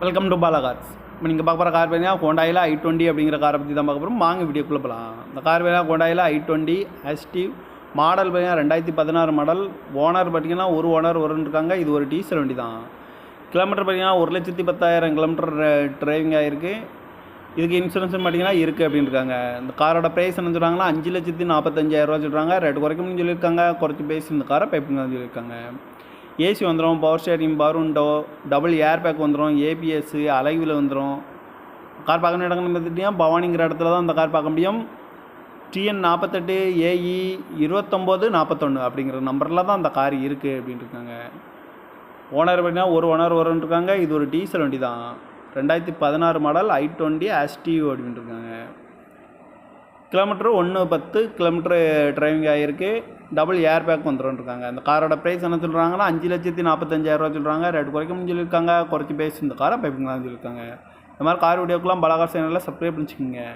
Welcome to Bala cars. இப்போ நீங்கள் பார்க்க போகிற கார் பார்த்தீங்கன்னா ஹோண்டாயில் i20 அப்படிங்கிற காரை பற்றி தான் பார்க்க போகிறோம். வாங்க வீடியோக்குள்ளே போகலாம். இந்த கார் பார்த்தீங்கன்னா ஹோண்டாயில் i20 ஆக்டிவ் மாடல் பார்த்தீங்கன்னா 2016 மாடல். ஓனர் பார்த்தீங்கன்னா ஒரு ஓனர் இருக்காங்க. இது ஒரு டீசல் வண்டி தான். கிலோமீட்டர் பார்த்தீங்கன்னா 1,10,000 கிலோமீட்டர் டிரைவிங் ஆகிருக்கு. இதுக்கு இன்சூரன்ஸ் பார்த்தீங்கன்னா இருக்குது அப்படின்னு இருக்காங்க. இந்த காரோட ப்ரைஸ் என்ன சொல்கிறாங்கன்னா 5,45,000 சொல்கிறாங்க. ரேட்டு குறைக்கணும்னு சொல்லியிருக்காங்க. குறைச்சி பேசி இந்த காரை பைப்புங்க சொல்லியிருக்காங்க. ஏசி வந்துடும், power steering, power window, double air bag வந்துடும், ஏபிஎஸ், அலைவில் வந்துடும். கார் பார்க்கணும் இடங்கள்னு பார்த்துட்டிங்கன்னா பவானிங்கிற இடத்துல தான் இந்த கார் பார்க்க முடியும். TN 48 AE 2941 அப்படிங்கிற நம்பரில் தான் அந்த கார் இருக்குது அப்படின்ட்டு இருக்காங்க. ஓனர் பார்த்தீங்கன்னா ஒரு ஓனர் இருக்காங்க. இது ஒரு டீசல் வண்டி தான். 2016 மாடல் i20 ஆக்டிவ் அப்படின்ட்டு இருக்காங்க. கிலோமீட்டர் 110 கிலோமீட்டர் டிரைவிங் ஆகிருக்கு. டபுள் ஏர் பேக் வந்துடும் இருக்காங்க. இந்த காரோட ப்ரைஸ் என்ன சொல்கிறாங்கன்னா 5,45,000 சொல்கிறாங்க. ரேட்டு குறைக்கணும்னு சொல்லியிருக்காங்க. குறைச்சி பேசி இந்த காரை பைப்புங்களான்னு சொல்லியிருக்காங்க. இந்த மாதிரி கார் வீடியோக்கெலாம் பாலா கார் சேனலில் சப்ஸ்கிரைப் பண்ணிச்சுக்கோங்க.